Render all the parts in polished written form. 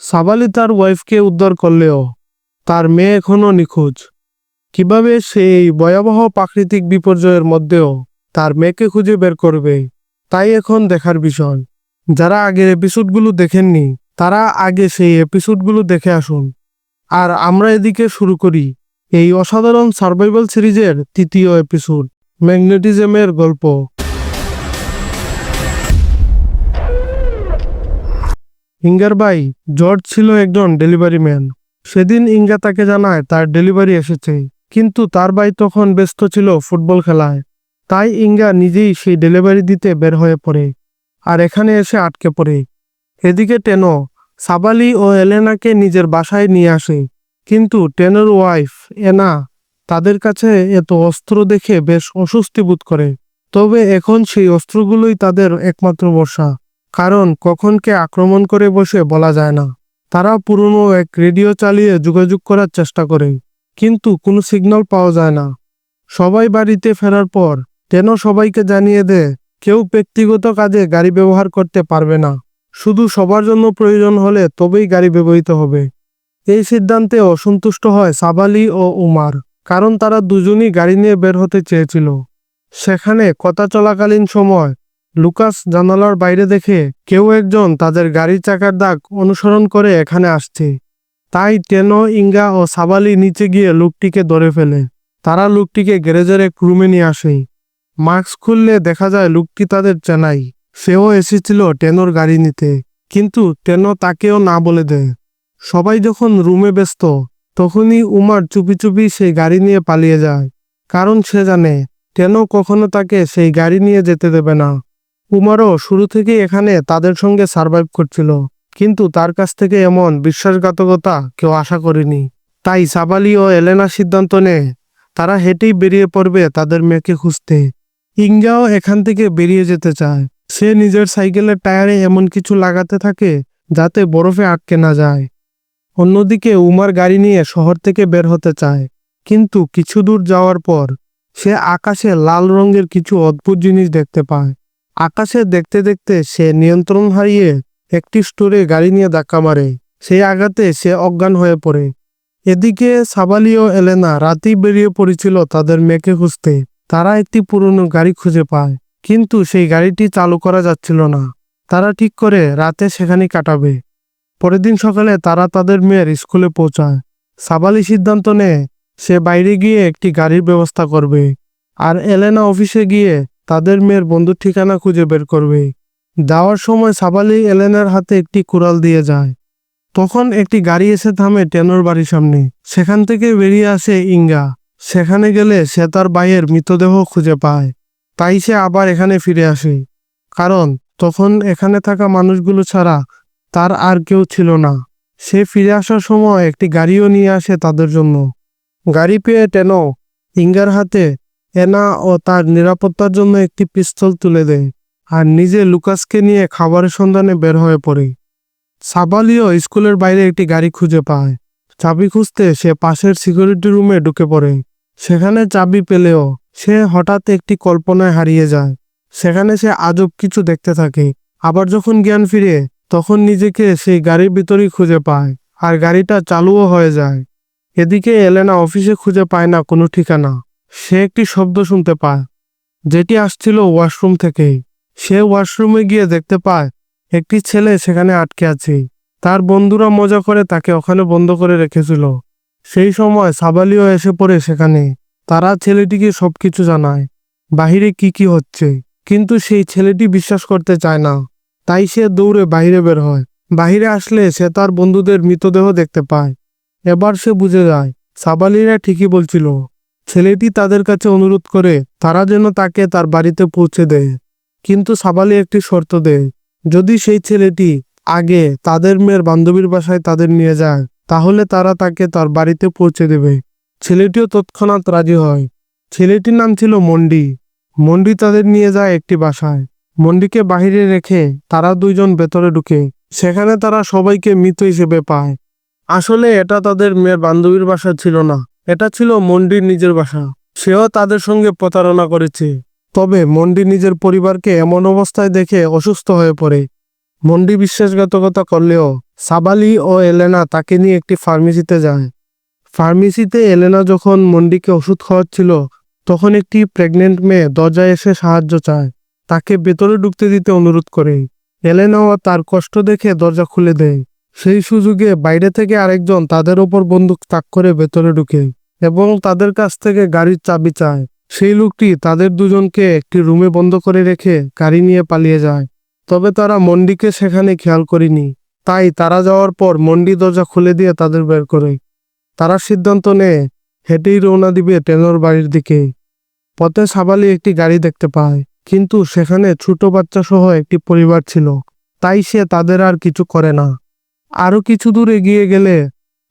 সাবালি তার ওয়াইফকে উদ্ধার করলেও তার মেয়ে এখনও নিখোঁজ। কিভাবে সে এই ভয়াবহ প্রাকৃতিক বিপর্যয়ের মধ্যেও তার মেয়েকে খুঁজে বের করবে, তাই এখন দেখার বিষয়। যারা আগের এপিসোডগুলো দেখেননি তারা আগে সেই এপিসোডগুলো দেখে আসুন। আর আমরা এদিকে শুরু করি এই অসাধারণ সার্ভাইভাল সিরিজের তৃতীয় এপিসোড, ম্যাগনেটিজমের গল্প। ইঙ্গার ভাই জর্জ ছিল একজন ডেলিভারি ম্যান। সেদিন ইঙ্গা তাকে জানায় তার ডেলিভারি এসেছে, কিন্তু তার ভাই তখন ব্যস্ত ছিল ফুটবল খেলায়। তাই ইঙ্গা নিজেই সেই ডেলিভারি দিতে বের হয়ে পড়ে, আর এখানে এসে আটকে পড়ে। এদিকে টেনো সাবালি ও এলেনাকে নিজের বাসায় নিয়ে আসে, কিন্তু টেনোর ওয়াইফ এনা তাদের কাছে এত অস্ত্র দেখে বেশ অস্বস্তি বোধ করে। তবে এখন সেই অস্ত্রগুলোই তাদের একমাত্র ভরসা, কারণ কখন কে আক্রমণ করে বসে বলা যায় না। তারা পুরনো এক রেডিও চালিয়ে যোগাযোগ করার চেষ্টা করে, কিন্তু কোনো সিগন্যাল পাওয়া যায় না। সবাই বাড়িতে ফেরার পর টেনো সবাইকে জানিয়ে দেয় কেউ ব্যক্তিগত কাজে গাড়ি ব্যবহার করতে পারবে না, শুধু সবার জন্য প্রয়োজন হলে তবেই গাড়ি ব্যবহৃত হবে। এই সিদ্ধান্তে অসন্তুষ্ট হয় সাবালি ও উমার, কারণ তারা দুজনই গাড়ি নিয়ে বের হতে চেয়েছিল। সেখানে কথা চলাকালীন সময় লুকাস জানালার বাইরে দেখে কেউ একজন তাদের গাড়ির চাকার দাগ অনুসরণ করে এখানে আসছে। তাই টেনো, ইঙ্গা ও সাবালি নিচে গিয়ে লোকটিকে ধরে ফেলে। তারা লোকটিকে গ্যারেজের এক রুমে নিয়ে আসে। মাস্ক খুললে দেখা যায় লোকটি তাদের চেনাই। সেও এসেছিল টেনোর গাড়ি নিতে, কিন্তু টেনো তাকেও না বলে দেয়। সবাই যখন রুমে ব্যস্ত, তখনই উমার চুপি চুপি সেই গাড়ি নিয়ে পালিয়ে যায়, কারণ সে জানে টেনো কখনো তাকে সেই গাড়ি নিয়ে যেতে দেবে না। উমারও শুরু থেকে এখানে তাদের সঙ্গে সার্ভাইভ করছিল, কিন্তু তার কাছ থেকে এমন বিশ্বাসঘাতকতা কেউ আশা করেনি। তাই সাবালি ও এলেনা সিদ্ধান্ত নেয় তারা হেঁটেই বেরিয়ে পড়বে তাদের মেয়েকে খুঁজতে। ইঙ্গাও এখান থেকে বেরিয়ে যেতে চায়। সে নিজের সাইকেলের টায়ারে এমন কিছু লাগাতে থাকে যাতে বরফে আটকে না যায়। অন্যদিকে উমার গাড়ি নিয়ে শহর থেকে বের হতে চায়, কিন্তু কিছু দূর যাওয়ার পর সে আকাশে লাল রঙের কিছু অদ্ভুত জিনিস দেখতে পায়। আকাশে দেখতে দেখতে সে নিয়ন্ত্রণ হারিয়ে একটি স্টোরে গাড়ি নিয়ে ধাক্কা মারে। সেই আঘাতে সে অজ্ঞান হয়ে পড়ে। এদিকে সাবালি ও এলেনা রাতেই বেরিয়ে পড়েছিল তাদের মেয়েকে খুঁজতে। তারা একটি পুরনো গাড়ি খুঁজে পায়, কিন্তু সেই গাড়িটি চালু করা যাচ্ছিল না। তারা ঠিক করে রাতে সেখানে কাটাবে। পরের দিন সকালে তারা তাদের মেয়ের স্কুলে পৌঁছায়। সাবালি সিদ্ধান্ত নেয় সে বাইরে গিয়ে একটি গাড়ির ব্যবস্থা করবে, আর এলেনা অফিসে গিয়ে তাদের মেয়ের বন্ধুর ঠিকানা খুঁজে বের করবে। যাওয়ার সময় সাবালি এলেনার হাতে একটি কুড়াল দিয়ে যায়। তখন একটি গাড়ি এসে থামে টেনোর বাড়ির সামনে। সেখান থেকে বেরিয়ে আসে ইঙ্গা। সেখানে গেলে সে তার ভাইয়ের মৃতদেহ খুঁজে পায়। তাই সে আবার এখানে ফিরে আসে, কারণ তখন এখানে থাকা মানুষগুলো ছাড়া তার আর কেউ ছিল না। সে ফিরে আসার সময় একটি গাড়িও নিয়ে আসে তাদের জন্য। গাড়ি পেয়ে টেনো ইঙ্গার হাতে এনা ও তার নিরাপত্তার জন্য একটি পিস্তল তুলে দেয়, আর নিজে লুকাসকে নিয়ে খাবারের সন্ধানে বের হয়ে পড়ে। সাবালিও স্কুলের বাইরে একটি গাড়ি খুঁজে পায়। চাবি খুঁজতে সে পাশের সিকিউরিটি রুমে ঢুকে পড়ে। সেখানে চাবি পেলেও সে হঠাৎ একটি কল্পনায় হারিয়ে যায়। সেখানে সে আজব কিছু দেখতে থাকে। আবার যখন জ্ঞান ফিরে, তখন নিজেকে সেই গাড়ির ভিতরেই খুঁজে পায়, আর গাড়িটা চালুও হয়ে যায়। এদিকে এলেনা অফিসে খুঁজে পায় না কোনো ঠিকানা। সে একটি শব্দ শুনতে পায়, যেটি আসছিল ওয়াশরুম থেকে। সে ওয়াশরুমে গিয়ে দেখতে পায় একটি ছেলে সেখানে আটকে আছে। তার বন্ধুরা মজা করে তাকে ওখানে বন্ধ করে রেখেছিল। সেই সময় সাবালিও এসে পড়ে সেখানে। তারা ছেলেটিকে সবকিছু জানায়, বাহিরে কি কি হচ্ছে, কিন্তু সেই ছেলেটি বিশ্বাস করতে চায় না। তাই সে দৌড়ে বাইরে বের হয়। বাহিরে আসলে সে তার বন্ধুদের মৃতদেহ দেখতে পায়। এবার সে বুঝে যায় সাবালিরা ঠিকই বলছিল। ছেলেটি তাদের কাছে অনুরোধ করে তারা যেন তাকে তার বাড়িতে পৌঁছে দেয়, কিন্তু সাবালি একটি শর্ত দেয়। যদি সেই ছেলেটি আগে তাদের মেয়ের বান্ধবীর বাসায় তাদের নিয়ে যায়, তাহলে তারা তাকে তার বাড়িতে পৌঁছে দেবে। ছেলেটিও তৎক্ষণাৎ রাজি হয়। ছেলেটির নাম ছিল মন্ডি। মন্ডি তাদের নিয়ে যায় একটি বাসায়। মন্ডিকে বাহিরে রেখে তারা দুইজন ভেতরে ঢুকে। সেখানে তারা সবাইকে মৃত হিসেবে পায়। আসলে এটা তাদের মেয়ের বান্ধবীর বাসা ছিল না, এটা ছিল মন্ডির নিজের বাসা। সেও তাদের সঙ্গে প্রতারণা করেছে। তবে মন্ডি নিজের পরিবারকে এমন অবস্থায় দেখে অসুস্থ হয়ে পড়ে। মন্ডি বিশ্বাসঘাতকতা করলেও সাবালি ও এলেনা তাকে নিয়ে একটি ফার্মেসিতে যায়। ফার্মেসিতে এলেনা যখন মন্ডিকে ওষুধ খাওয়াচ্ছিল তখন একটি প্রেগনেন্ট মেয়ে দরজায় এসে সাহায্য চায়, তাকে ভেতরে ঢুকতে দিতে অনুরোধ করে। এলেনাও তার কষ্ট দেখে দরজা খুলে দেয়। সেই সুযোগে বাইরে থেকে আরেকজন তাদের ওপর বন্দুক তাক করে ভেতরে ঢুকে এবং তাদের কাছ থেকে গাড়ির চাবি চায়। সেই লোকটি তাদের দুজনকে একটি রুমে বন্ধ করে রেখে গাড়ি নিয়ে পালিয়ে যায়। তবে তারা মন্ডিকে সেখানে খেয়াল করেনি, তাই তারা যাওয়ার পর মন্ডি দরজা খুলে দিয়ে তাদের বের করে। তারা সিদ্ধান্ত নেয় হেঁটেই রওনা দিবে টেনোর বাড়ির দিকে। পথে সাবালি একটি গাড়ি দেখতে পায়, কিন্তু সেখানে ছোট বাচ্চা সহ একটি পরিবার ছিল, তাই সে তাদের আর কিছু করে না। আরো কিছু দূর এগিয়ে গেলে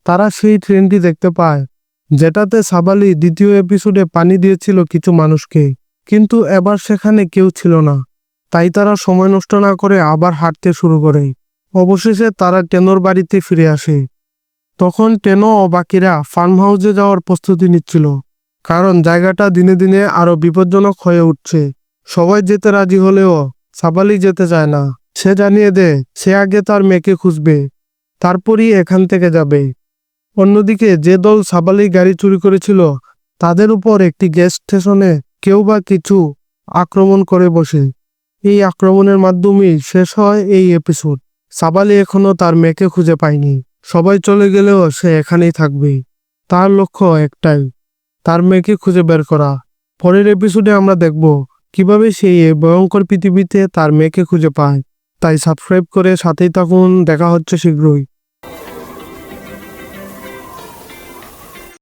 তারা সেই ট্রেনটি দেখতে পায় যেটাতে সাবালি দ্বিতীয় এপিসোডে পানি দিয়েছিল কিছু মানুষকে, কিন্তু এবার সেখানে কেউ ছিল না। তাই তারা সময় নষ্ট না করে আবার হাঁটতে শুরু করে। অবশেষে তারা টেনোর বাড়িতে ফিরে আসে। তখন টেনো ও বাকিরা ফার্ম হাউসে যাওয়ার প্রস্তুতি নিচ্ছিল, কারণ জায়গাটা দিনে দিনে আরো বিপজ্জনক হয়ে উঠছে। সবাই যেতে রাজি হলেও সাবালি যেতে চায় না। সে জানিয়ে দেয় সে আগে তার মেয়েকে খুঁজবে, তারপরই এখান থেকে যাবে। অন্যদিকে যে দল সাবালি গাড়ি চুরি করেছিল তাদের উপর একটি গ্যাস স্টেশনে কেউ বা কিছু আক্রমণ করে বসে। এই আক্রমণের মাধ্যমেই শেষ হয় এই এপিসোড। সাবালি এখনো তার মেয়েকে খুঁজে পায়নি। সবাই চলে গেলেও সে এখানেই থাকবে। তার লক্ষ্য একটাই, তার মেয়েকে খুঁজে বের করা। পরের এপিসোডে আমরা দেখব কিভাবে সে এই ভয়ঙ্কর পৃথিবীতে তার মেয়েকে খুঁজে পায়। তাই সাবস্ক্রাইব করে সাথেই থাকুন, দেখা হচ্ছে শীঘ্রই।